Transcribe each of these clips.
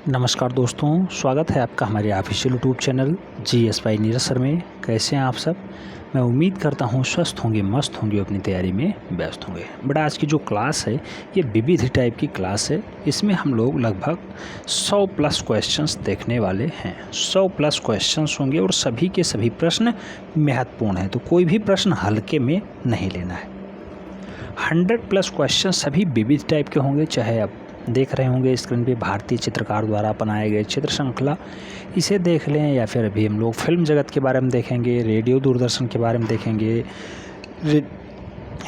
नमस्कार दोस्तों, स्वागत है आपका हमारे official YouTube channel GS Neeraj sir में। कैसे हैं आप सब? मैं उम्मीद करता हूं स्वस्थ होंगे, मस्त होंगे, अपनी तैयारी में व्यस्त होंगे। बट आज की जो क्लास है ये विविध टाइप की क्लास है। इसमें हम लोग लगभग 100 प्लस क्वेश्चंस देखने वाले हैं। 100 प्लस क्वेश्चंस होंगे और सभी के सभी प्रश्न महत्वपूर्ण हैं, तो कोई भी प्रश्न हल्के में नहीं लेना है। 100 प्लस क्वेश्चन सभी विविध टाइप के होंगे। चाहे आप देख रहे होंगे स्क्रीन पे भारतीय चित्रकार द्वारा बनाए गए चित्र श्रृंखला, इसे देख लें, या फिर अभी हम लोग फिल्म जगत के बारे में देखेंगे, रेडियो दूरदर्शन के बारे में देखेंगे,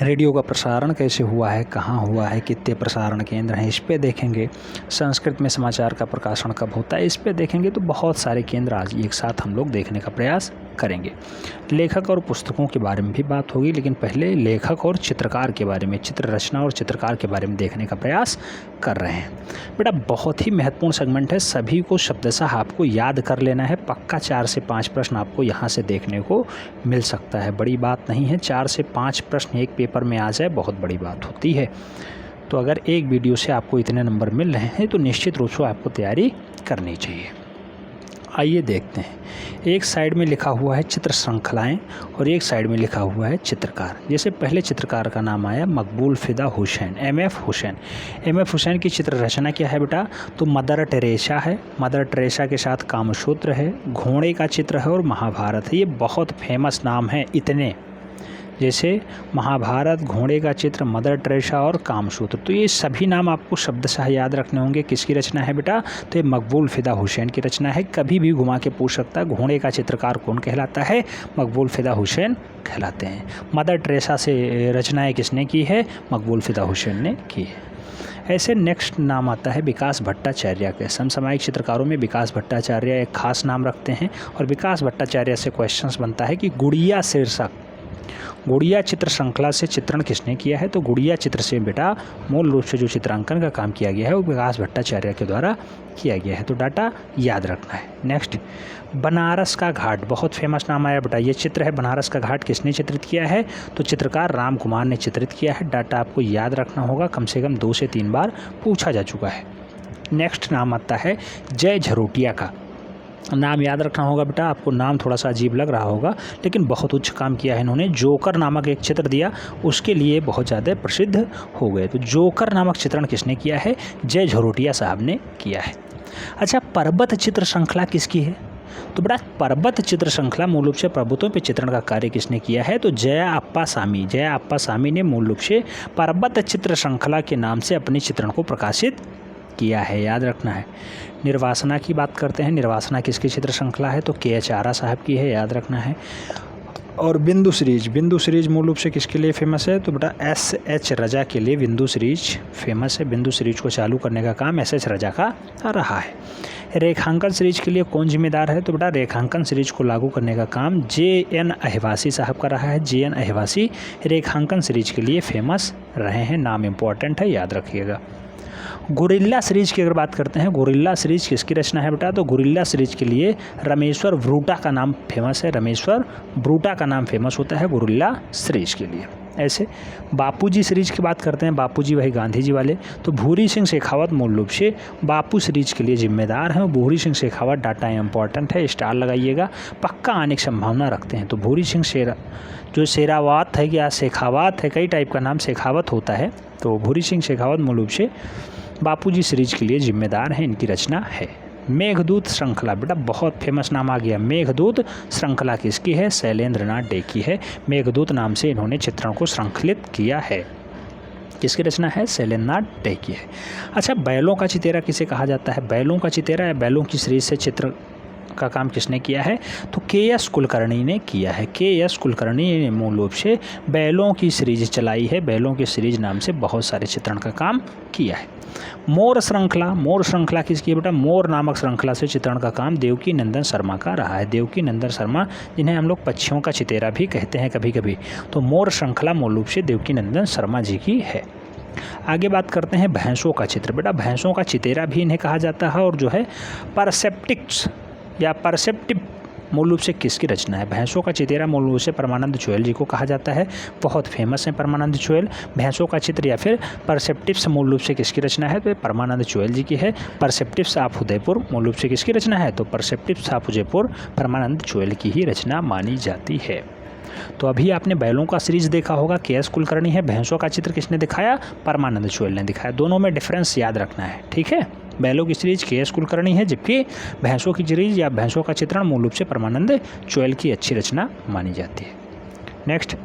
रेडियो का प्रसारण कैसे हुआ है, कहाँ हुआ है, कितने प्रसारण केंद्र हैं, इस पे देखेंगे। संस्कृत में समाचार का प्रकाशन कब होता है, इस पे देखेंगे। तो बहुत सारे केंद्र आज एक साथ हम लोग देखने का प्रयास करेंगे। लेखक और पुस्तकों के बारे में भी बात होगी, लेकिन पहले लेखक और चित्रकार के बारे में, चित्र रचना और चित्रकार के बारे में देखने का प्रयास कर रहे हैं। बेटा बहुत ही महत्वपूर्ण सेगमेंट है, सभी को शब्दशः आपको याद कर लेना है। पक्का 4 से 5 प्रश्न आपको यहाँ से देखने को मिल सकता है। बड़ी बात नहीं है, 4 से 5 प्रश्न एक पेपर में आ जाए बहुत बड़ी बात होती है। तो अगर एक वीडियो से आपको इतने नंबर मिल रहे हैं तो निश्चित रूप से आपको तैयारी करनी चाहिए। आइए देखते हैं। एक साइड में लिखा हुआ है चित्र श्रृंखलाएं और एक साइड में लिखा हुआ है चित्रकार। जैसे पहले चित्रकार का नाम आया मकबूल फिदा हुसैन, MF हुसैन। MF हुसैन की चित्र रचना क्या है बेटा? तो मदर टेरेसा है। मदर टेरेसा के साथ कामसूत्र है, घोड़े का चित्र है और महाभारत है। ये बहुत फेमस नाम है इतने, जैसे महाभारत, घोड़े का चित्र, मदर टेरेसा और कामसूत्र। तो ये सभी नाम आपको शब्दशः याद रखने होंगे। किसकी रचना है बेटा? तो ये मकबूल फिदा हुसैन की रचना है। कभी भी घुमा के पूछ सकता है, घोड़े का चित्रकार कौन कहलाता है? मकबूल फिदा हुसैन कहलाते हैं। मदर टेरेसा से रचनाएं किसने की है? मकबूल फिदा हुसैन ने की है। ऐसे नेक्स्ट नाम आता है विकास भट्टाचार्य के। समसामयिक चित्रकारों में विकास भट्टाचार्य एक खास नाम रखते हैं। और विकास भट्टाचार्य से क्वेश्चंस बनता है कि गुड़िया शीर्षक, गुड़िया चित्र श्रृंखला से चित्रण किसने किया है? तो गुड़िया चित्र से बेटा मूल रूप से जो चित्रांकन का काम किया गया है वो विकास भट्टाचार्य के द्वारा किया गया है। तो डाटा याद रखना है। नेक्स्ट, बनारस का घाट, बहुत फेमस नाम आया बेटा। ये चित्र है बनारस का घाट, किसने चित्रित किया है? तो चित्रकार राम कुमार ने चित्रित किया है। डाटा आपको याद रखना होगा, कम से कम 2 से 3 बार पूछा जा चुका है। नेक्स्ट नाम आता है जय झरोटिया का। नाम याद रखना होगा बेटा। आपको नाम थोड़ा सा अजीब लग रहा होगा, लेकिन बहुत उच्च काम किया है इन्होंने। जोकर नामक एक चित्र दिया, उसके लिए बहुत ज़्यादा प्रसिद्ध हो गए। तो जोकर नामक चित्रण किसने किया है? जय झरोटिया साहब ने किया है। अच्छा, पर्वत चित्र श्रृंखला किसकी है? तो बेटा पर्वत चित्र श्रृंखला मूल रूप से पर्वतों पे चित्रण का कार्य किसने किया है? तो जया अप्पा सामी, जया अप्पा सामी ने मूल रूप से पर्वत चित्र श्रृंखला के नाम से अपने चित्रण को प्रकाशित किया है, याद रखना है। निर्वासना की बात करते हैं। निर्वासना किसकी चित्र श्रृंखला है? तो KH आरा साहब की है, याद रखना है। और बिंदु सीरीज, बिंदु सीरीज मूल रूप से किसके लिए फेमस है? तो बेटा SH रजा के लिए बिंदु सीरीज फेमस है। बिंदु सीरीज को चालू करने का काम SH रजा का रहा है। रेखांकन सीरीज के लिए कौन जिम्मेदार है? तो बेटा रेखांकन सीरीज को लागू करने का काम JN अहिवासी साहब का रहा है। JN अहिवासी रेखांकन सीरीज के लिए फेमस रहे हैं। नाम इंपॉर्टेंट है, याद रखिएगा। गोरिल्ला सीरीज की अगर बात करते हैं, गोरिल्ला सीरीज किसकी रचना है बेटा? तो गोरिल्ला सीरीज के लिए रामेश्वर ब्रूटा का नाम फेमस है। रामेश्वर ब्रूटा का नाम फेमस होता है गोरिल्ला सीरीज के लिए। ऐसे बापूजी सीरीज की बात करते हैं। बापूजी वही गांधी जी वाले। तो भूरी सिंह शेखावत मूल रूप से बापू सीरीज के लिए जिम्मेदार हैं। भूरी सिंह शेखावत डाटा इंपॉर्टेंट है, स्टार लगाइएगा, पक्का आने की संभावना रखते हैं। तो भूरी सिंह जो शेरावत है या शेखावत है, कई टाइप का नाम शेखावत होता है। तो भूरी सिंह शेखावत मूल रूप से बापूजी सीरीज के लिए जिम्मेदार हैं, इनकी रचना है। मेघदूत श्रृंखला, बेटा बहुत फेमस नाम आ गया। मेघदूत श्रृंखला किसकी है? शैलेंद्र नाथ डे की है। मेघदूत नाम से इन्होंने चित्रण को श्रृंखलित किया है। किसकी रचना है? शैलेंद्र नाथ डे की है। अच्छा, बैलों का चितेरा किसे कहा जाता है? बैलों का चितेरा या बैलों की सीरीज से चित्र का काम किसने किया है? तो KS कुलकर्णी ने किया है। KS कुलकर्णी ने मूल रूप से बैलों की सीरीज चलाई है। बैलों की सीरीज नाम से बहुत सारे चित्रण का काम किया है। मोर श्रृंखला, मोर श्रृंखला किसकी है बेटा? मोर नामक श्रृंखला से चित्रण का काम देवकी नंदन शर्मा का रहा है। देवकी नंदन शर्मा, जिन्हें हम लोग पक्षियों का चितेरा भी कहते हैं कभी कभी। तो मोर श्रृंखला मूल रूप से देवकी नंदन शर्मा जी की है। आगे बात करते हैं भैंसों का चित्र। बेटा भैंसों का चितेरा भी इन्हें कहा जाता है। और जो है परसेप्टिक्स या परसेप्टिव मूल रूप से किसकी रचना है? भैंसों का चितेरा मूल रूप से परमानंद चुएल जी को कहा जाता है, बहुत फेमस है परमानंद चुएल। भैंसों का चित्र या फिर परसेप्टिव्स मूल रूप से किसकी रचना है? तो परमानंद चुएल जी की है। परसेप्टिव्स ऑफ उदयपुर मूल रूप से किसकी रचना है? तो परसेप्टिव्स ऑफ उदयपुर परमानंद चुएल की ही रचना मानी जाती है। तो अभी आपने बैलों का सीरीज देखा होगा, के.एस. कुलकर्णी है। भैंसों का चित्र किसने दिखाया? परमानंद चुएल ने दिखाया। दोनों में डिफरेंस याद रखना है, ठीक है। बैलों की सीरीज के.एस. कुलकर्णी है, जबकि भैंसों की सीरीज या भैंसों का चित्रण मूल रूप से परमानंद चुएल की अच्छी रचना मानी जाती है। नेक्स्ट,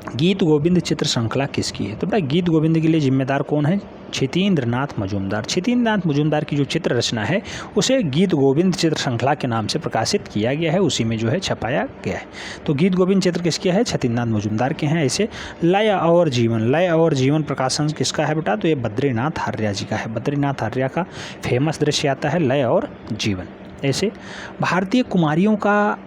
गीत गोविंद चित्र श्रृंखला किसकी है? तो बेटा गीत गोविंद के लिए जिम्मेदार कौन है? क्षितीन्द्रनाथ मजूमदार। क्षितीन्द्रनाथ मजूमदार की जो चित्र रचना है उसे गीत गोविंद चित्र श्रृंखला के नाम से प्रकाशित किया गया है, उसी में जो है छपाया गया है। तो गीत गोविंद चित्र किसके है? क्षितीन्द्रनाथ मजूमदार के हैं। ऐसे लय और जीवन प्रकाशन किसका है बेटा? तो ये बद्रीनाथ आर्या जी का है। बद्रीनाथ आर्या का फेमस दृश्य आता है लय और जीवन। ऐसे भारतीय कुमारियों का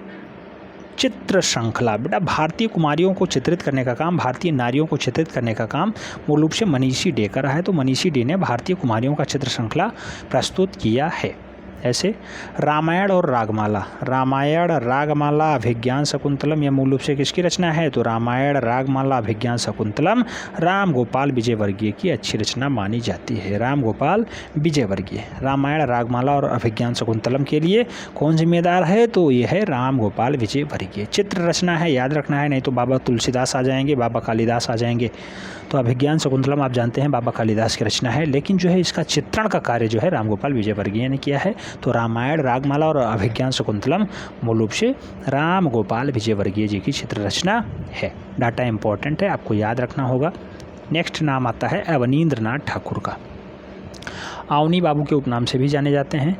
चित्र श्रृंखला, बेटा भारतीय कुमारियों को चित्रित करने का काम, भारतीय नारियों को चित्रित करने का काम मूल रूप से मनीषी डे का रहा है। तो मनीषी डे ने भारतीय कुमारियों का चित्र श्रृंखला प्रस्तुत किया है। ऐसे रामायण और रागमाला अभिज्ञान शकुंतलम, यह मूल रूप से किसकी रचना है? तो रामायण रागमाला अभिज्ञान शकुंतलम राम गोपाल विजयवर्गीय की अच्छी रचना मानी जाती है। राम गोपाल विजयवर्गीय। रामायण रागमाला और अभिज्ञान शकुंतलम के लिए कौन जिम्मेदार है? तो यह है राम गोपाल विजयवर्गीय। चित्र रचना है, याद रखना है, नहीं तो बाबा तुलसीदास आ जाएंगे, बाबा कालिदास आ जाएंगे। तो अभिज्ञान शकुंतलम आप जानते हैं बाबा कालिदास की रचना है, लेकिन जो है इसका चित्रण का कार्य जो है राम गोपाल विजयवर्गीय ने किया है। तो रामायण रागमाला और अभिज्ञान शकुंतलम मूल रूप से राम गोपाल विजयवर्गीय जी की चित्र रचना है। डाटा इंपॉर्टेंट है, आपको याद रखना होगा। नेक्स्ट नाम आता है अवनींद्रनाथ ठाकुर का। अवनी बाबू के उपनाम से भी जाने जाते हैं।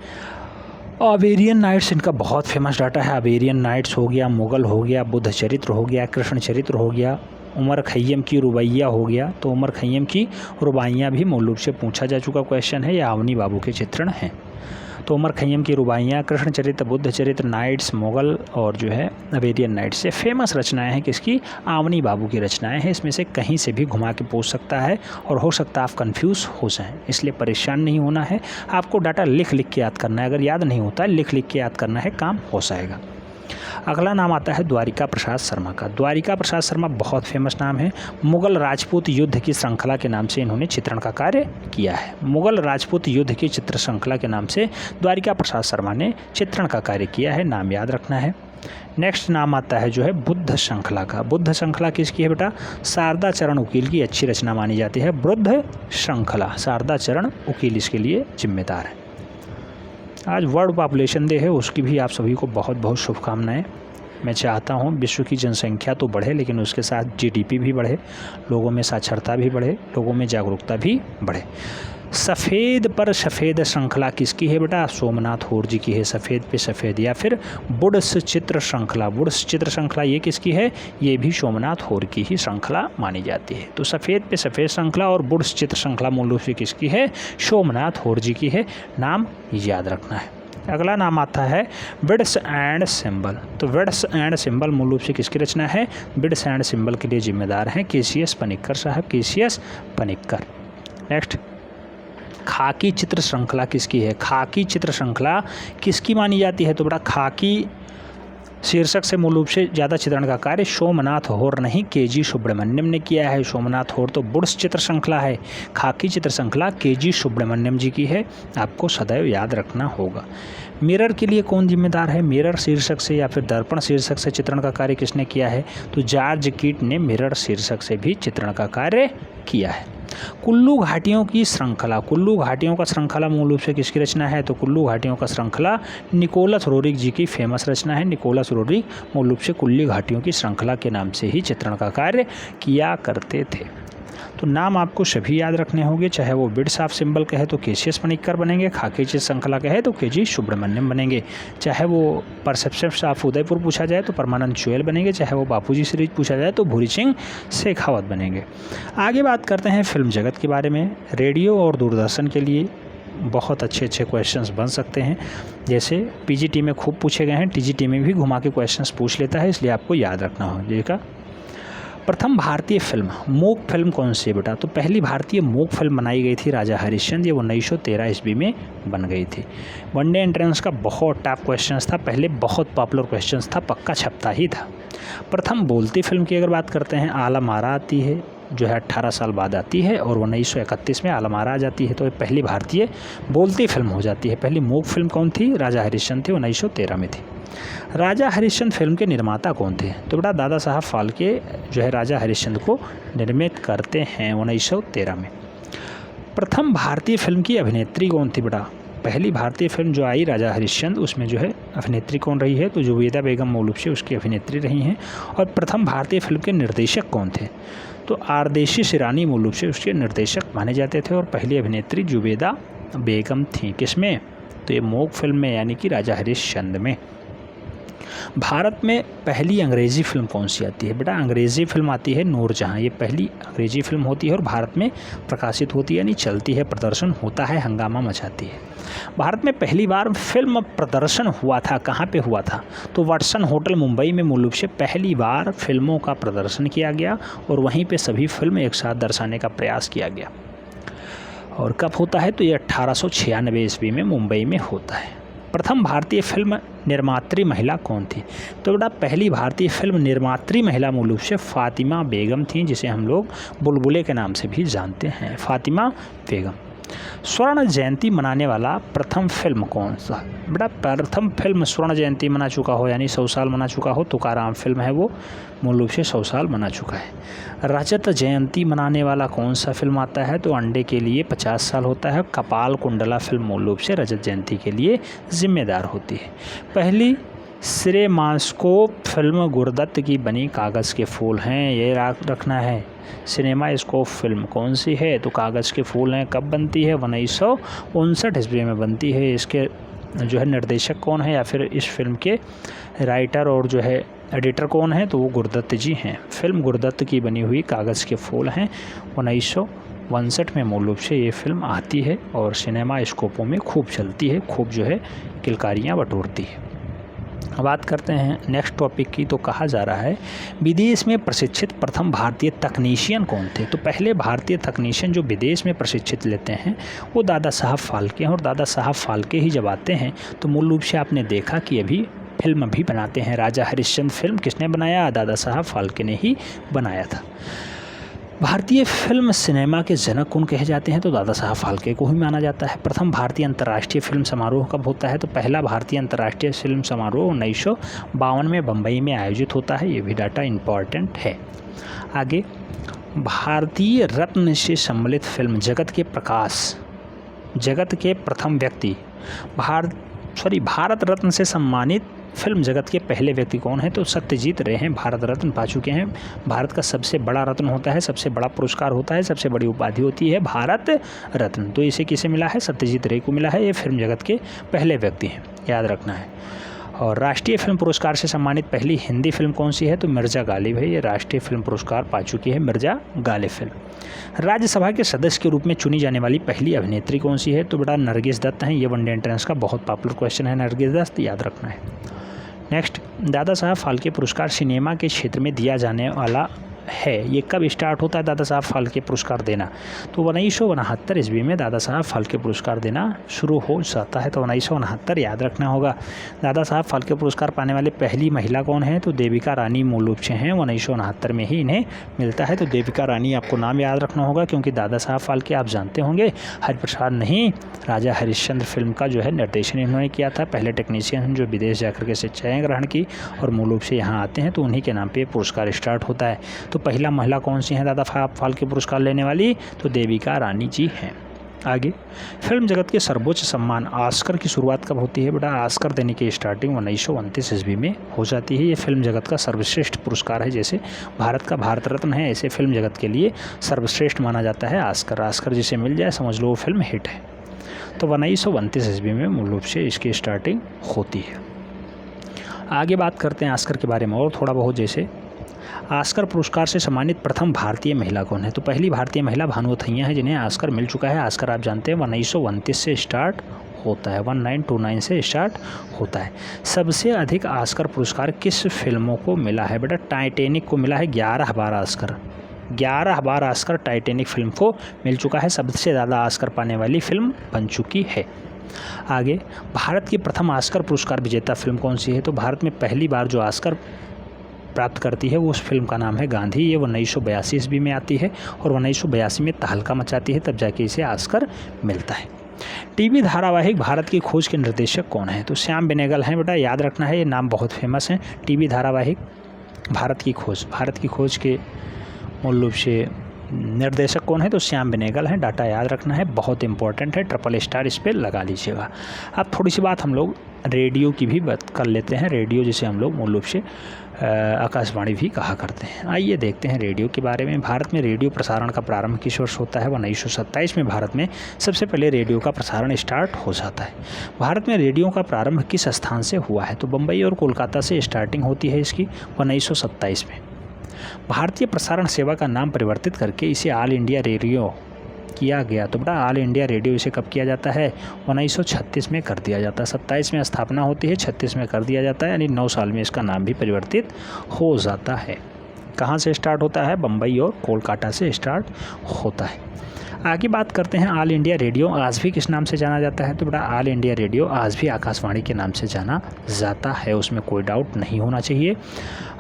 अवेरियन नाइट्स इनका बहुत फेमस डाटा है। अवेरियन नाइट्स हो गया, मुगल हो गया, बुद्ध चरित्र हो गया, कृष्ण चरित्र हो गया, उमर खैयम की रुबैया हो गया। तो उमर खैयम की रुबाइयाँ भी मूल रूप से पूछा जा चुका क्वेश्चन है, या अवनी बाबू के चित्रण हैं। तो उमर खैयम की रुबाइयाँ, कृष्ण चरित्र, बुद्ध चरित्र, नाइट्स, मुगल और जो है अवेरियन नाइट्स से फेमस रचनाएं हैं किसकी? अवनी बाबू की रचनाएं हैं। इसमें से कहीं से भी घुमा के पूछ सकता है और हो सकता है आप कंफ्यूज हो जाएं, इसलिए परेशान नहीं होना है। आपको डाटा लिख लिख के याद करना है, अगर याद नहीं होता है लिख लिख के याद करना है, काम हो जाएगा। अगला नाम आता है द्वारिका प्रसाद शर्मा का। द्वारिका प्रसाद शर्मा बहुत फेमस नाम है। मुगल राजपूत युद्ध की श्रृंखला के नाम से इन्होंने चित्रण का कार्य किया है। मुगल राजपूत युद्ध की चित्र श्रृंखला के नाम से द्वारिका प्रसाद शर्मा ने चित्रण का कार्य किया है, नाम याद रखना है। नेक्स्ट नाम आता है जो है बुद्ध श्रृंखला का। बुद्ध श्रृंखला किसकी है बेटा? शारदा चरण उकील की अच्छी रचना मानी जाती है। बुद्ध श्रृंखला, शारदा चरण उकील इसके लिए जिम्मेदार है। आज वर्ल्ड पॉपुलेशन डे है, उसकी भी आप सभी को बहुत बहुत शुभकामनाएं। मैं चाहता हूं विश्व की जनसंख्या तो बढ़े, लेकिन उसके साथ जीडीपी भी बढ़े, लोगों में साक्षरता भी बढ़े, लोगों में जागरूकता भी बढ़े। सफ़ेद पर सफ़ेद श्रृंखला किसकी है बेटा? सोमनाथ होर जी की है। सफ़ेद पे सफ़ेद या फिर बुड्स चित्र श्रृंखला, बुड्स चित्र श्रृंखला ये किसकी है? ये भी सोमनाथ होर की ही श्रृंखला मानी जाती है। तो सफ़ेद पे सफ़ेद श्रृंखला और बुड्स चित्र श्रृंखला मूल रूप से किसकी है? सोमनाथ होर जी की है, नाम याद रखना है। अगला नाम आता है बिड्स एंड सिंबल। तो बिड्स एंड सिंबल मूल रूप से किसकी रचना है? बिड्स एंड सिंबल के लिए जिम्मेदार हैं के.सी.एस. पनिक्कर साहब, के.सी.एस. पनिक्कर। नेक्स्ट, खाकी चित्र श्रृंखला किसकी है? खाकी चित्र श्रृंखला किसकी मानी जाती है? तो बेटा खाकी शीर्षक से मूल रूप से ज़्यादा चित्रण का कार्य सोमनाथ होर नहीं के.जी. सुब्रमण्यम ने किया है। सोमनाथ होर तो बुड्स चित्र श्रृंखला है, खाकी चित्र श्रृंखला के.जी. सुब्रमण्यम जी की है, आपको सदैव याद रखना होगा। मिरर के लिए कौन जिम्मेदार है? मिरर शीर्षक से या फिर दर्पण शीर्षक से चित्रण का कार्य किसने किया है? तो जॉर्ज कीट ने मिरर शीर्षक से भी चित्रण का कार्य किया है। कुल्लू घाटियों की श्रृंखला, कुल्लू घाटियों का श्रृंखला मूल रूप से किसकी रचना है? तो कुल्लू घाटियों का श्रृंखला निकोलस रोड्रिग जी की फेमस रचना है। निकोलस रोड्रिग मूल रूप से कुल्लू घाटियों की श्रृंखला के नाम से ही चित्रण का कार्य किया करते थे। तो नाम आपको सभी याद रखने होंगे, चाहे वो बिड्स ऑफ सिंबल कहे तो के.सी.एस. पनिक्कर बनेंगे, खाकी चित्र श्रृंखला कहे तो के.जी. सुब्रमण्यम बनेंगे, चाहे वो परसेप्शंस ऑफ उदयपुर पूछा जाए तो परमानंद चुएल बनेंगे, चाहे वो बापूजी सीरीज पूछा जाए तो भूरी सिंह शेखावत बनेंगे। आगे बात करते हैं फिल्म जगत के बारे में। रेडियो और दूरदर्शन के लिए बहुत अच्छे अच्छे क्वेश्चंस बन सकते हैं, जैसे पीजीटी में खूब पूछे गए हैं, टीजीटी में भी घुमा के क्वेश्चंस पूछ लेता है, इसलिए आपको याद रखना होगा। प्रथम भारतीय फिल्म मूक फिल्म कौन सी है बेटा? तो पहली भारतीय मूक फिल्म बनाई गई थी राजा हरिश्चंद्र, ये 1913 ईस्वी में बन गई थी। वनडे एंट्रेंस का बहुत टफ क्वेश्चन था, पहले बहुत पॉपुलर क्वेश्चन था, पक्का छपता ही था। प्रथम बोलती फिल्म की अगर बात करते हैं, आलम आरा आती है जो है 18 साल बाद आती है और 1931 में आलम आरा आ जाती है, तो ये पहली भारतीय बोलती फिल्म हो जाती है। पहली मूक फिल्म कौन थी? राजा हरिश्चंद्र थी, 1913 में थी। राजा हरिश्चंद्र फिल्म के निर्माता कौन थे? तो बेटा दादा साहब फाल्के जो है राजा हरिश्चंद्र को निर्मित करते हैं 1913 में। प्रथम भारतीय फिल्म की अभिनेत्री कौन थी बेटा? पहली भारतीय फिल्म जो आई राजा हरिश्चंद्र, उसमें जो है अभिनेत्री कौन रही है? तो जुबेदा बेगम मौलूब से उसकी अभिनेत्री रही हैं। और प्रथम भारतीय फिल्म के निर्देशक कौन थे? तो आरदेशी सिरानी मौलूब से उसके निर्देशक माने जाते थे और पहली अभिनेत्री जुबेदा बेगम थी। किसमें? तो ये मूक फिल्म में, यानी कि राजा हरिश्चंद्र में। भारत में पहली अंग्रेज़ी फिल्म कौन सी आती है बेटा? अंग्रेज़ी फिल्म आती है नूरजहाँ। ये पहली अंग्रेज़ी फिल्म होती है और भारत में प्रकाशित होती है, यानी चलती है, प्रदर्शन होता है, हंगामा मचाती है। भारत में पहली बार फिल्म प्रदर्शन हुआ था, कहाँ पे हुआ था? तो वाटसन होटल मुंबई में मूल रूप से पहली बार फिल्मों का प्रदर्शन किया गया और वहीं पे सभी फिल्म एक साथ दर्शाने का प्रयास किया गया। और कब होता है? तो ये 1896 ईस्वी में मुंबई में होता है। प्रथम भारतीय फिल्म निर्मात्री महिला कौन थी? तो बेटा पहली भारतीय फिल्म निर्मात्री महिला मूल रूप से फातिमा बेगम थी, जिसे हम लोग बुलबुले के नाम से भी जानते हैं, फातिमा बेगम। स्वर्ण जयंती मनाने वाला प्रथम फिल्म कौन सा? बेटा प्रथम फिल्म स्वर्ण जयंती मना चुका हो, यानी 100 साल मना चुका हो, तुकाराम फिल्म है, वो मूल रूप से 100 साल मना चुका है। रजत जयंती मनाने वाला कौन सा फिल्म आता है? तो अंडे के लिए 50 साल होता है। कपाल कुंडला फिल्म मूल रूप से रजत जयंती के लिए जिम्मेदार होती है। पहली सिनेमास्कोप फिल्म गुरुदत्त की बनी कागज़ के फूल हैं, ये रखना है। सिनेमास्कोप फिल्म कौन सी है? तो कागज़ के फूल हैं। कब बनती है? 1959 ईस्वी में बनती है। इसके जो है निर्देशक कौन है या फिर इस फिल्म के राइटर और जो है एडिटर कौन है? तो वो गुरुदत्त जी हैं। फिल्म गुरुदत्त की बनी हुई कागज़ के फूल हैं, 1959 में मूल रूप से ये फिल्म आती है और सिनेमास्कोपों में खूब चलती है, खूब जो है किलकारियाँ बटोरती है। बात करते हैं नेक्स्ट टॉपिक की। तो कहा जा रहा है विदेश में प्रशिक्षित प्रथम भारतीय तकनीशियन कौन थे? तो पहले भारतीय तकनीशियन जो विदेश में प्रशिक्षित लेते हैं वो दादा साहब फाल्के हैं। और दादा साहब फाल्के ही जब आते हैं तो मूल रूप से आपने देखा कि अभी फिल्म भी बनाते हैं। राजा हरिश्चंद्र फिल्म किसने बनाया? दादा साहब फाल्के ने ही बनाया था। भारतीय फिल्म सिनेमा के जनक कौन कहे जाते हैं? तो दादा साहब फाल्के को ही माना जाता है। प्रथम भारतीय अंतर्राष्ट्रीय फिल्म समारोह कब होता है? तो पहला भारतीय अंतर्राष्ट्रीय फिल्म समारोह 1952 में बम्बई में आयोजित होता है। ये भी डाटा इम्पॉर्टेंट है। आगे, भारतीय रत्न से सम्मिलित फिल्म जगत के प्रकाश, जगत के प्रथम व्यक्ति, भारत रत्न से सम्मानित फिल्म जगत के पहले व्यक्ति कौन है? तो सत्यजीत रे हैं, भारत रत्न पा चुके हैं। भारत का सबसे बड़ा रत्न होता है, सबसे बड़ा पुरस्कार होता है, सबसे बड़ी उपाधि होती है भारत रत्न। तो इसे किसे मिला है? सत्यजीत रे को मिला है। ये फिल्म जगत के पहले व्यक्ति हैं, याद रखना है। और राष्ट्रीय फिल्म पुरस्कार से सम्मानित पहली हिंदी फिल्म कौन सी है? तो मिर्ज़ा गालिब है। ये राष्ट्रीय फिल्म पुरस्कार पा चुकी है, मिर्ज़ा गालिब फिल्म। राज्यसभा के सदस्य के रूप में चुनी जाने वाली पहली अभिनेत्री कौन सी है? तो बेटा नरगिस दत्त हैं। ये वनडे एंट्रेंस का बहुत पॉपुलर क्वेश्चन है, नरगिस दत्त, याद रखना है। नेक्स्ट, दादा साहब फाल्के पुरस्कार सिनेमा के क्षेत्र में दिया जाने वाला है। ये कब स्टार्ट होता है दादा साहब फाल्के पुरस्कार देना? तो 1969 ईस्वी में दादा साहब फाल्के पुरस्कार देना शुरू हो जाता है। तो 1969 याद रखना होगा। दादा साहब फाल्के पुरस्कार पाने वाले पहली महिला कौन है? तो देविका रानी मूल रूप से हैं, 1969 में ही इन्हें मिलता है। तो देविका रानी आपको नाम याद रखना होगा, क्योंकि दादा साहब फाल्के आप जानते होंगे हरिप्रसाद नहीं, राजा हरिश्चंद्र फिल्म का जो है निर्देशन इन्होंने किया था। पहले टेक्नीशियन जो विदेश जाकर के शिक्षाएँ ग्रहण की और मूल रूप से यहाँ आते हैं, तो उन्हीं के नाम पर पुरस्कार स्टार्ट होता है। तो पहला महिला कौन सी है दादा साहब फाल्के पुरस्कार लेने वाली? तो देविका रानी जी हैं। आगे, फिल्म जगत के सर्वोच्च सम्मान ऑस्कर की शुरुआत कब होती है? बेटा ऑस्कर देने की स्टार्टिंग 1929 ईस्वी में हो जाती है। ये फिल्म जगत का सर्वश्रेष्ठ पुरस्कार है। जैसे भारत का भारत रत्न है, ऐसे फिल्म जगत के लिए सर्वश्रेष्ठ माना जाता है ऑस्कर। ऑस्कर जिसे मिल जाए समझ लो वो फिल्म हिट है। तो 1929 ईस्वी में मूल रूप से इसकी स्टार्टिंग होती है। आगे बात करते हैं ऑस्कर के बारे में और थोड़ा बहुत। जैसे ऑस्कर पुरस्कार से सम्मानित प्रथम भारतीय महिला कौन है? तो पहली भारतीय महिला भानु अथैया है, जिन्हें ऑस्कर मिल चुका है। ऑस्कर आप जानते हैं 1929 से स्टार्ट होता है, 1929 से स्टार्ट होता है। सबसे अधिक ऑस्कर पुरस्कार किस फिल्मों को मिला है? बेटा टाइटैनिक को मिला है 11 बार ऑस्कर। 11 बार ऑस्कर टाइटैनिक फिल्म को मिल चुका है, सबसे ज़्यादा ऑस्कर पाने वाली फिल्म बन चुकी है। आगे, भारत की प्रथम ऑस्कर पुरस्कार विजेता फिल्म कौन सी है? तो भारत में पहली बार जो ऑस्कर प्राप्त करती है वो उस फिल्म का नाम है गांधी। ये 1982 ईस्वी में आती है और 1982 में तहलका मचाती है, तब जाके इसे ऑस्कर मिलता है। टीवी धारावाहिक भारत की खोज के निर्देशक कौन है? तो श्याम बेनेगल हैं। बेटा याद रखना है, ये नाम बहुत फेमस है। टीवी धारावाहिक भारत की खोज के मूल रूप से निर्देशक कौन है? तो श्याम बेनेगल हैं। डाटा याद रखना है, बहुत इंपॉर्टेंट है, ट्रिपल स्टार इस पर लगा लीजिएगा। अब थोड़ी सी बात हम लोग रेडियो की भी बात कर लेते हैं। रेडियो जिसे हम लोग मूल रूप से आकाशवाणी भी कहा करते हैं। आइए देखते हैं रेडियो के बारे में। भारत में रेडियो प्रसारण का प्रारंभ किस वर्ष होता है? 1927 में भारत में सबसे पहले रेडियो का प्रसारण स्टार्ट हो जाता है। भारत में रेडियो का प्रारंभ किस स्थान से हुआ है? तो बम्बई और कोलकाता से स्टार्टिंग होती है इसकी 1927 में। भारतीय प्रसारण सेवा का नाम परिवर्तित करके इसे ऑल इंडिया रेडियो किया गया। तो बेटा ऑल इंडिया रेडियो इसे कब किया जाता है? 1936 में कर दिया जाता है। 27 में स्थापना होती है, 36 में कर दिया जाता है, यानी 9 साल में इसका नाम भी परिवर्तित हो जाता है। कहाँ से स्टार्ट होता है? बम्बई और कोलकाता से स्टार्ट होता है। आगे बात करते हैं, ऑल इंडिया रेडियो आज भी किस नाम से जाना जाता है? तो बेटा ऑल इंडिया रेडियो आज भी आकाशवाणी के नाम से जाना जाता है, उसमें कोई डाउट नहीं होना चाहिए।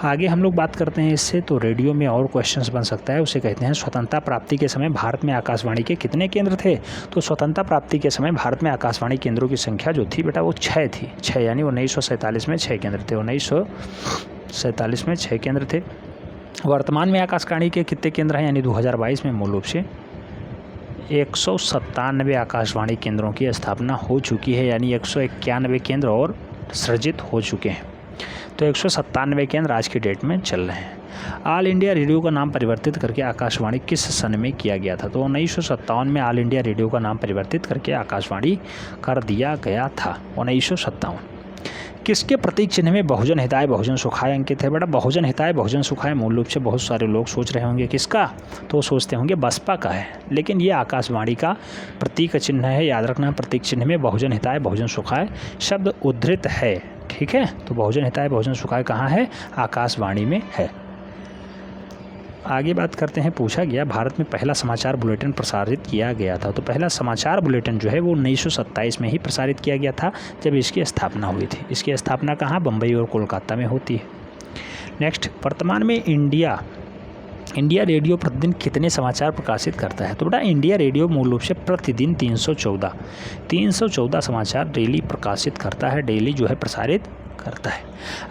आगे हम लोग बात करते हैं इससे, तो रेडियो में और क्वेश्चंस बन सकता है, उसे कहते हैं स्वतंत्रता प्राप्ति के समय भारत में आकाशवाणी के कितने केंद्र थे? तो स्वतंत्रता प्राप्ति के समय भारत में आकाशवाणी केंद्रों की संख्या जो थी बेटा वो 6 थी। 6 यानी 1947 में 6 केंद्र थे। 1947 में 6 केंद्र थे। वर्तमान में आकाशवाणी के कितने केंद्र हैं? यानी 2022 में मूल रूप से 197 आकाशवाणी केंद्रों की स्थापना हो चुकी है, यानी 191 केंद्र और सृजित हो चुके हैं। तो 197 केंद्र आज की डेट में चल रहे हैं। ऑल इंडिया रेडियो का नाम परिवर्तित करके आकाशवाणी किस सन में किया गया था? तो 1957 में ऑल इंडिया रेडियो का नाम परिवर्तित करके आकाशवाणी कर दिया गया था। 1957। किसके प्रतीक चिन्ह में बहुजन हिताय बहुजन सुखाय अंकित है? बेटा बहुजन हिताय बहुजन सुखाय मूल रूप से बहुत सारे लोग सोच रहे होंगे किसका, तो सोचते होंगे बसपा का है, लेकिन ये आकाशवाणी का प्रतीक चिन्ह है। याद रखना, प्रतीक चिन्ह में बहुजन हिताय बहुजन सुखाय शब्द उद्धृत है। ठीक है, तो बहुजन हिताय बहुजन सुखाय कहाँ है? आकाशवाणी में है। आगे बात करते हैं, पूछा गया भारत में पहला समाचार बुलेटिन प्रसारित किया गया था। तो पहला समाचार बुलेटिन जो है वो 1927 में ही प्रसारित किया गया था, जब इसकी स्थापना हुई थी। इसकी स्थापना कहाँ? बम्बई और कोलकाता में होती है। नेक्स्ट, वर्तमान में इंडिया रेडियो प्रतिदिन कितने समाचार प्रकाशित करता है? तो बेटा इंडिया रेडियो मूल रूप से प्रतिदिन 314 समाचार डेली प्रकाशित करता है, डेली जो है प्रसारित करता है।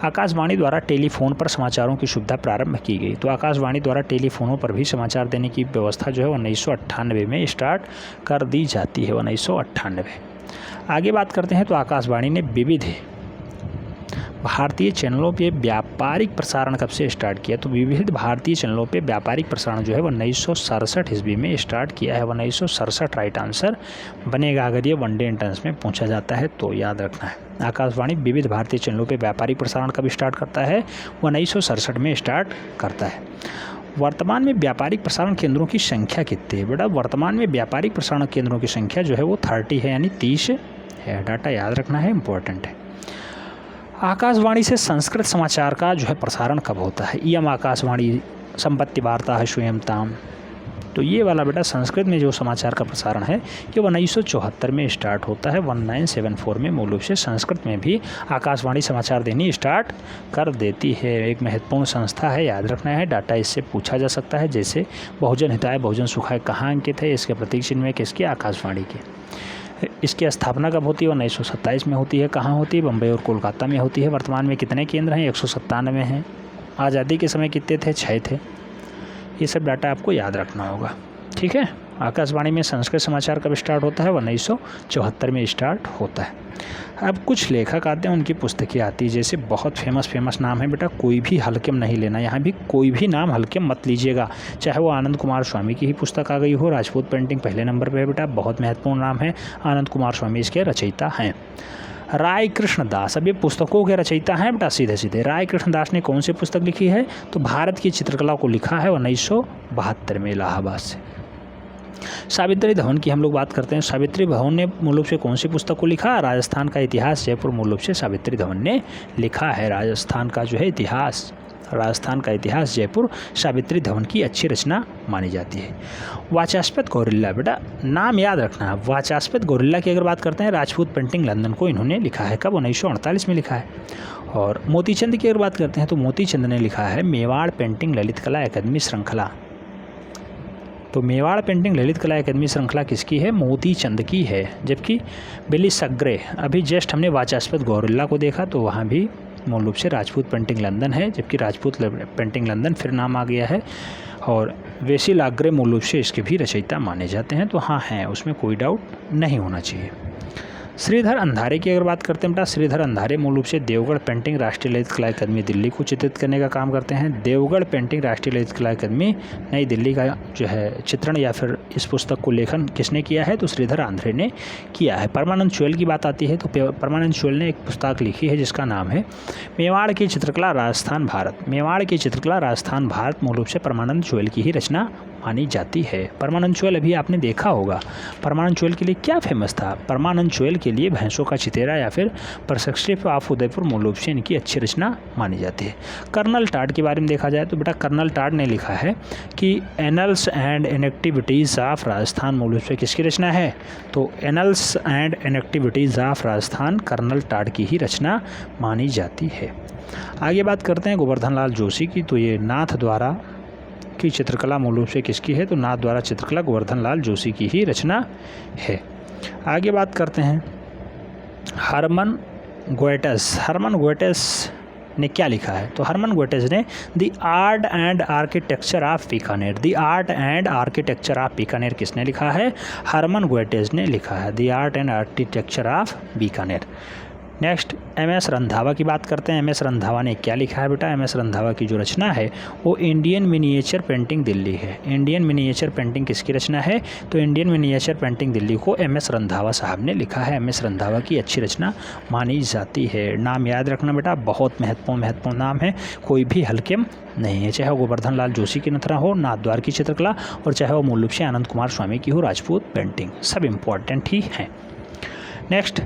आकाशवाणी द्वारा टेलीफोन पर समाचारों की सुविधा प्रारंभ की गई। तो आकाशवाणी द्वारा टेलीफोनों पर भी समाचार देने की व्यवस्था जो है 1998 में स्टार्ट कर दी जाती है। 1998। आगे बात करते हैं, तो आकाशवाणी ने विविध भारतीय चैनलों पे व्यापारिक प्रसारण कब से स्टार्ट किया? तो विविध भारतीय चैनलों पे व्यापारिक प्रसारण जो है 1967 ईस्वी में स्टार्ट किया है। 1967 राइट आंसर बनेगा अगर ये वनडे एंट्रेंस में पूछा जाता है तो याद रखना है। आकाशवाणी विविध भारतीय चैनलों पे व्यापारिक प्रसारण कब स्टार्ट करता है? 1967 में स्टार्ट करता है। वर्तमान में व्यापारिक प्रसारण केंद्रों की संख्या कितनी है? बेटा वर्तमान में व्यापारिक प्रसारण केंद्रों की संख्या जो है वो 30 है, यानी 30 है। डाटा याद रखना है, इंपॉर्टेंट है। आकाशवाणी से संस्कृत समाचार का जो है प्रसारण कब होता है? इयम आकाशवाणी संपत्ति वार्ता है श्रूयताम। तो ये वाला बेटा संस्कृत में जो समाचार का प्रसारण है ये 1974 में स्टार्ट होता है। 1974 में मूल रूप से संस्कृत में भी आकाशवाणी समाचार देनी स्टार्ट कर देती है। एक महत्वपूर्ण संस्था है, याद रखना है। डाटा इससे पूछा जा सकता है, जैसे बहुजन हिताय बहुजन सुखाय कहाँ अंकित है? इसके प्रतीक चिन्ह में किसके? आकाशवाणी के। इसकी स्थापना कब होती है? 1927 में होती है। कहाँ होती है? बम्बई और कोलकाता में होती है। वर्तमान में कितने केंद्र हैं? 197 हैं। आज़ादी के समय कितने थे? 6 थे। ये सब डाटा आपको याद रखना होगा। ठीक है, आकाशवाणी में संस्कृत समाचार कब स्टार्ट होता है? 1974 में स्टार्ट होता है। अब कुछ लेखक आते हैं, उनकी पुस्तकें आती है, जैसे बहुत फेमस नाम है बेटा, कोई भी हल्के में नहीं लेना। यहाँ भी कोई भी नाम हल्के में मत लीजिएगा, चाहे वो आनंद कुमार स्वामी की ही पुस्तक आ गई हो। राजपूत पेंटिंग पहले नंबर पे है बेटा, बहुत महत्वपूर्ण नाम है। आनंद कुमार स्वामी इसके रचयिता हैं। राय कृष्ण दास, अब ये पुस्तकों के रचयिता हैं बेटा सीधे। राय कृष्ण दास ने कौन सी पुस्तक लिखी है? तो भारत की चित्रकला को लिखा है 1972 में इलाहाबाद से। सावित्री धवन की हम लोग बात करते हैं। सावित्री धवन ने मूल रूप से कौन सी पुस्तक को लिखा? राजस्थान का इतिहास जयपुर मूल रूप से सावित्री धवन ने लिखा है। राजस्थान का जो है इतिहास, राजस्थान का इतिहास जयपुर सावित्री धवन की अच्छी रचना मानी जाती है। वाचास्पद गौरिल्ला, बेटा नाम याद रखना है। वाचास्पद गौरिल्ला की अगर बात करते हैं, राजपूत पेंटिंग लंदन को इन्होंने लिखा है। कब? 1948 में लिखा है। और मोतीचंद की अगर बात करते हैं तो मोतीचंद ने लिखा है मेवाड़ पेंटिंग ललित कला अकादमी श्रृंखला। तो मेवाड़ पेंटिंग ललित कला अकादमी श्रृंखला किसकी है? मोतीचंद की है। जबकि बेलिसग्रे, अभी जस्ट हमने वाचास्पद गौरिल्ला को देखा तो वहाँ भी मूल रूप से राजपूत पेंटिंग लंदन है, जबकि राजपूत पेंटिंग लंदन फिर नाम आ गया है। और बेलिसग्रे मूल रूप से इसके भी रचयिता माने जाते हैं। तो हाँ हैं, उसमें कोई डाउट नहीं होना चाहिए। श्रीधर अंधारे की अगर बात करते हैं बेटा, श्रीधर अंधारे मूल रूप से देवगढ़ पेंटिंग राष्ट्रीय ललित कला अकादमी दिल्ली को चित्रित करने का काम करते हैं। देवगढ़ पेंटिंग राष्ट्रीय ललित कला अकादमी नई दिल्ली का जो है चित्रण या फिर इस पुस्तक को लेखन किसने किया है? तो श्रीधर अंधारे ने किया है। परमानंद चुएल की बात आती है तो परमानंद चुएल ने एक पुस्तक लिखी है जिसका नाम है मेवाड़ की चित्रकला राजस्थान भारत। मेवाड़ की चित्रकला राजस्थान भारत मूल रूप से परमानंद चुएल की ही रचना मानी जाती है। परमानंद चुएल अभी आपने देखा होगा, परमानंद चुएल के लिए क्या फेमस था? परमानंद चुएल के लिए भैंसों का चितेरा या फिर परस्पेक्टिव ऑफ उदयपुर मूल रूप से इनकी अच्छी रचना मानी जाती है। कर्नल टाड के बारे में देखा जाए तो बेटा कर्नल टाड ने लिखा है कि annals and antiquities of Rajasthan मूल रूप से किसकी रचना है? तो annals and antiquities of Rajasthan colonel Tod की ही रचना मानी जाती है। आगे बात करते हैं गोवर्धन लाल जोशी की। तो ये नाथ द्वारा की चित्रकला मूल रूप से किसकी है? तो नाथ द्वारा चित्रकला गोवर्धन लाल जोशी की ही रचना है। आगे बात करते हैं हरमन गोएटस। हरमन गोएटस ने क्या लिखा है? तो हरमन गोएटस ने the art and architecture of Bikaner. The art and architecture of Bikaner किसने लिखा है? हरमन गोएटस ने लिखा है the art and architecture of Bikaner. Next M S. Randhawa की बात करते हैं। एम.एस. रंधावा ने क्या लिखा है बेटा? एम.एस. रंधावा की जो रचना है वो इंडियन मिनिएचर पेंटिंग दिल्ली है। इंडियन मिनिएचर पेंटिंग किसकी रचना है? तो इंडियन मिनिएचर पेंटिंग दिल्ली को एम.एस. रंधावा साहब ने लिखा है। एम.एस. रंधावा की अच्छी रचना मानी जाती है। नाम याद रखना बेटा, बहुत महत्वपूर्ण नाम है, कोई भी हल्के नहीं है। चाहे वो गोवर्धन लाल जोशी की नथरा हो, नाथ द्वार की चित्रकला, और चाहे वो मूल रूप से आनंद कुमार स्वामी की हो राजपूत पेंटिंग, सब इम्पॉर्टेंट ही हैं। Next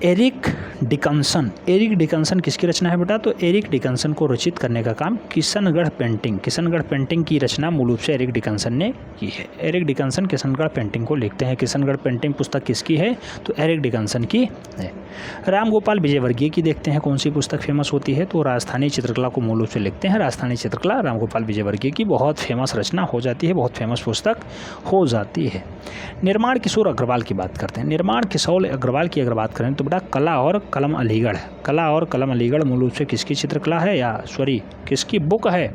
Eric Dickinson. Eric Dickinson किसकी रचना है बेटा? तो एरिक डिकन्सन को रचित करने का काम किशनगढ़ पेंटिंग की रचना मूल रूप से एरिक डिकन्सन ने की है। एरिक डिकन्सन किशनगढ़ पेंटिंग को लिखते हैं। किशनगढ़ पेंटिंग पुस्तक किसकी है? तो एरिक डिकन्सन की है। रामगोपाल विजयवर्गीय की देखते हैं कौन सी पुस्तक फेमस होती है? तो राजस्थानी चित्रकला को मूल रूप से लिखते हैं। राजस्थानी चित्रकला रामगोपाल विजयवर्गीय की बहुत फेमस रचना हो जाती है, बहुत फेमस पुस्तक हो जाती है। निर्माण किशोर अग्रवाल की बात करते हैं। निर्माण किशोर अग्रवाल की अगर बात करें तो कला और कलम अलीगढ़। कला और कलम अलीगढ़ मूल रूप से किसकी चित्रकला है, या सॉरी किसकी बुक है?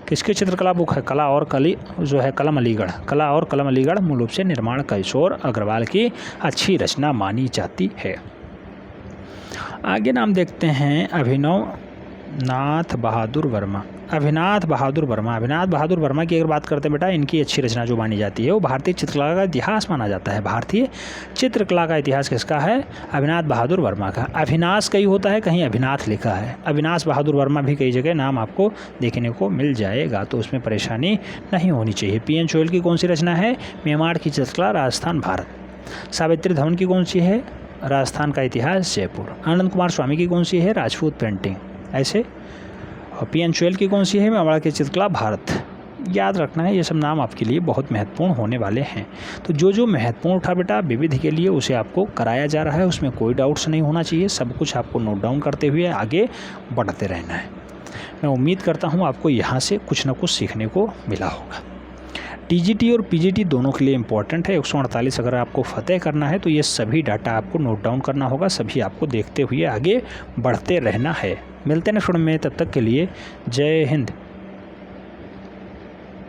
किसकी चित्रकला बुक है? कला और कलम अलीगढ़। कला और कलम अलीगढ़ मूल रूप से निर्माण किशोर अग्रवाल की अच्छी रचना मानी जाती है। आगे नाम देखते हैं अभिनव नाथ बहादुर वर्मा। अभिनाथ बहादुर वर्मा की अगर बात करते हैं बेटा, इनकी अच्छी रचना जो मानी जाती है वो भारतीय चित्रकला का इतिहास माना जाता है। भारतीय चित्रकला का इतिहास किसका है? अभिनाथ बहादुर वर्मा का। अभिनाश कहीं होता है, कहीं अभिनाथ लिखा है। अविनाश बहादुर वर्मा भी कई जगह नाम आपको देखने को मिल जाएगा, तो उसमें परेशानी नहीं होनी चाहिए। पी.एन. चोइल की कौन सी रचना है? मेवाड़ की चित्रकला राजस्थान भारत। सावित्री धवन की कौन सी है? राजस्थान का इतिहास जयपुर। आनंद कुमार स्वामी की कौन सी है? राजपूत पेंटिंग। ऐसे और पी.एन. चोइल की कौन सी है? मेवाड़ की चित्रकला भारत। याद रखना है, ये सब नाम आपके लिए बहुत महत्वपूर्ण होने वाले हैं। तो जो महत्वपूर्ण उठा बेटा विविध के लिए उसे आपको कराया जा रहा है, उसमें कोई डाउट्स नहीं होना चाहिए। सब कुछ आपको नोट डाउन करते हुए आगे बढ़ते रहना है। मैं उम्मीद करता हूँ आपको यहाँ से कुछ न कुछ सीखने को मिला होगा। टीजीटी और पीजीटी दोनों के लिए इम्पॉर्टेंट है। 148 अगर आपको फतेह करना है तो ये सभी डाटा आपको नोट डाउन करना होगा, सभी आपको देखते हुए आगे बढ़ते रहना है। मिलते हैं नेक्स्ट वीडियो में, तब तक के लिए जय हिंद।